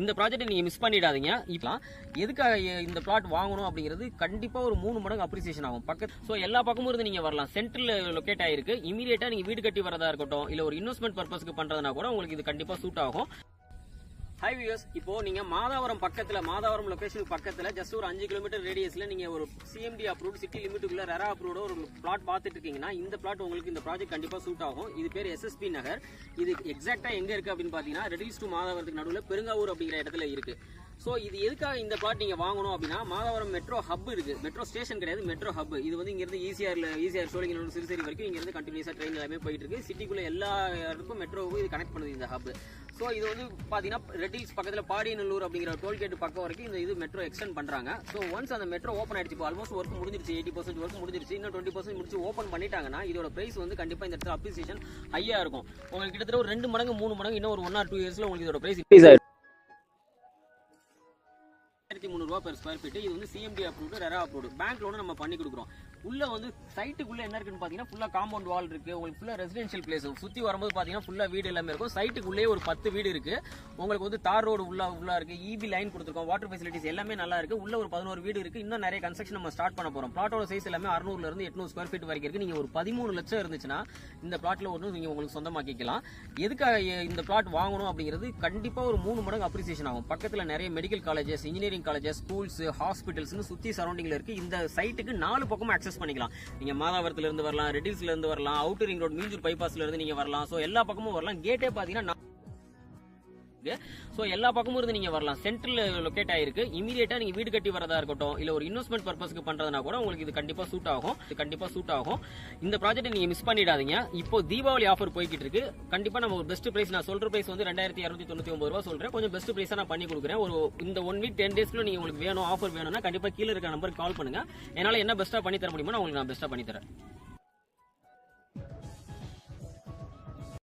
இந்த ப்ராஜெக்ட் நீங்க மிஸ் பண்ணிடாதீங்க. இப்போ எதுக்காக இந்த பிளாட் வாங்கணும் அப்படிங்கிறது கண்டிப்பா ஒரு 3 மடங்கு அப்ரிசியேஷன் ஆகும். பக்கத்து எல்லா பக்கமும் இருந்து நீங்க வரலாம். சென்ட்ரல் லொகேட் ஆயிருக்கு. இமீடியட்டா நீங்க வீடு கட்டி வரதா இருக்கட்டும், இல்ல ஒரு இன்வெஸ்ட்மெண்ட் பர்பஸ்க்கு பண்றதுனா கூட உங்களுக்கு இது கண்டிப்பா சூட் ஆகும். ஹை வியூவர்ஸ், இப்போ நீங்க மாதாவரம் பக்கத்துல, மாதாவரம் லொகேஷனுக்கு பக்கத்துல ஜஸ்ட் ஒரு 5 கிலோமீட்டர் ரேடியஸ்ல நீங்க ஒரு சிஎம்டி அப்ரூவ்ட், சிட்டி லிமிட்டுக்குள்ள ரெரா அப்ரூவ்ட் ஒரு பிளாட் பார்த்துட்டு இருக்கீங்கன்னா இந்த பிளாட் உங்களுக்கு, இந்த ப்ராஜெக்ட் கண்டிப்பா சூட் ஆகும். இது பேர் எஸ்எஸ்பி நகர். இது எக்ஸாக்டா எங்க இருக்கு அப்படின்னு பாத்தீங்கன்னா ரெடில்ஸ் டு மாதாவரத்துக்கு நடுவில் பெருங்காவூர் அப்படிங்கிற இடத்துல இருக்கு. ஸோ இது எதுக்காக இந்த பிளாட் நீங்கள் வாங்கணும் அப்படின்னா, மாதாவரம் மெட்ரோ ஹப் இருக்குது. மெட்ரோ ஸ்டேஷன் கிடையாது, மெட்ரோ ஹப். இது வந்து இங்கேருந்து ஈஸியாக சோழிங்கநல்லூர் சிறுசேரி வரைக்கும் இங்கேருந்து கண்டினியூஸாக ட்ரெயின் எல்லாமே போயிட்டு இருக்கு. சிட்டிக்குள்ளே எல்லா இடத்துக்கும் மெட்ரோவுக்கும் இது கனெக்ட் பண்ணுது இந்த ஹப். ஸோ இது வந்து பார்த்தீங்கன்னா ரெட்டில்ஸ் பக்கத்தில் பாடியநல்லூர் அப்படிங்கிற டோல்கேட் பக்கம் வரைக்கும் இந்த இது மெட்ரோ எக்ஸ்டெண்ட் பண்ணுறாங்க. ஸோ ஒன்ஸ் அந்த மெட்ரோ ஓப்பன் ஆயிடுச்சு, இப்போ ஆல்மோஸ்ட் ஒர்க் முடிஞ்சிருச்சு, 80% ஒர்க் முடிஞ்சிருச்சு. இன்னும் 20% முடிச்சு ஓப்பன் பண்ணிட்டாங்கன்னா இதோட பிரைஸ் வந்து கண்டிப்பாக இந்த இடத்துல அப்ரிசியேஷன் ஹையாக இருக்கும். உங்களுக்கு கிட்டத்தட்ட ஒரு 2 மடங்கு 3 மடங்கு இன்னும் ஒரு 1 or 2 இயர்ஸில் உங்களுக்கு இதோட பிரைஸ் இன்க்ரீஸ் ஆயிடும். 1300 ரூபாய் பெர் ஸ்கொயர் ஃபீட். இது வந்து CMD approved, RERA approved. Bank loan நம்ம பண்ணி கொடுக்குறோம். உள்ள வந்து சைட்டுக்குள்ள என்ன இருக்குன்னு பாத்தீங்கன்னா ஃபுல்லா காம்பவுண்ட் வால் இருக்கு. உங்களுக்கு ஃபுல்லா ரெசிடென்ஷியல் பிளேஸ். சுத்தி வரும்போது பாத்தீங்கன்னா ஃபுல்லா வீடு எல்லாமே இருக்கும். சைட்டுக்குள்ளே ஒரு 10 வீடு இருக்கு. உங்களுக்கு வந்து தார் ரோடு உள்ள இருக்கு. இபி லைன் கொடுத்துருக்கோம். வாட்டர் ஃபெசிலிட்டிஸ் எல்லாமே நல்லா இருக்கு. உள்ள ஒரு 11 வீடு இருக்கு. இன்னும் நிறைய கன்ஸ்ட்ரக்ஷன் நம்ம ஸ்டார்ட் பண்ண போறோம். பிளாட்டோட சைஸ் எல்லாமே 600ல இருந்து 800 ஸ்கொயர் ஃபீட் வரைக்கும் இருக்கு. நீங்க ஒரு 13 லட்சம் இருந்துச்சுன்னா இந்த பிளாட்ல ஒன்று நீங்க உங்களுக்கு சொந்தமாக்கிக்கலாம். எதுக்காக இந்த பிளாட் வாங்கணும் அப்படிங்கிறது கண்டிப்பா ஒரு 3 மடங்கு அப்ரிசியேஷன் ஆகும். பக்கத்துல நிறைய medical colleges, engineering colleges, schools, ஹாஸ்பிட்டல்ஸ்னு சுத்தி சரௌண்டிங்ல இருக்கு. இந்த சைட்டுக்கு 4 பக்கமும் அக்சஸ் பண்ணிக்கலாம். நீங்க மாதாவரத்துல இருந்து வரலாம், ரெட்டில்ஸ்ல இருந்து வரலாம், அவுட்டர் ரிங் ரோட் மீஞ்சூர் பைபாஸ்ல இருந்து நீங்க வரலாம். சோ எல்லா பக்கமும் வரலாம். கேட்டே பாத்தீங்கன்னா எல்லா பக்கமும் இருந்து நீங்க வரலாம். சென்ட்ரல் லொகேட் ஆயிருக்கு. இமீடியட்டா நீங்க வீடு கட்டி வரதா இருக்கட்டும், இல்ல ஒரு இன்வெஸ்ட்மெண்ட் பர்பஸ்க்கு பண்றதுனா கூட உங்களுக்கு இது கண்டிப்பா சூட் ஆகும். இது கண்டிப்பா சூட் ஆகும். இந்த ப்ராஜெக்ட் நீங்க மிஸ் பண்ணிடாதீங்க. இப்போ தீபாவளி ஆஃபர் போய்கிட்டு இருக்கு. கண்டிப்பா நம்ம ஒரு பெஸ்ட் பிரைஸ், நான் சொல்ற பிரைஸ் வந்து 2299 ரூபாய் சொல்றேன். கொஞ்சம் பெஸ்ட் பிரைஸா நான் பண்ணி கொடுக்குறேன். ஒரு இந்த 1 வீக் 10 டேஸ்க்குள்ள நீங்க உங்களுக்கு வேணும், ஆஃபர் வேணும்னா கண்டிப்பா கீழே இருக்க நம்பருக்கு கால் பண்ணுங்க. என்னால என்ன பெஸ்டா பண்ணி தர முடியுமோ நான் உங்களுக்கு பெஸ்டா பண்ணி தரேன்.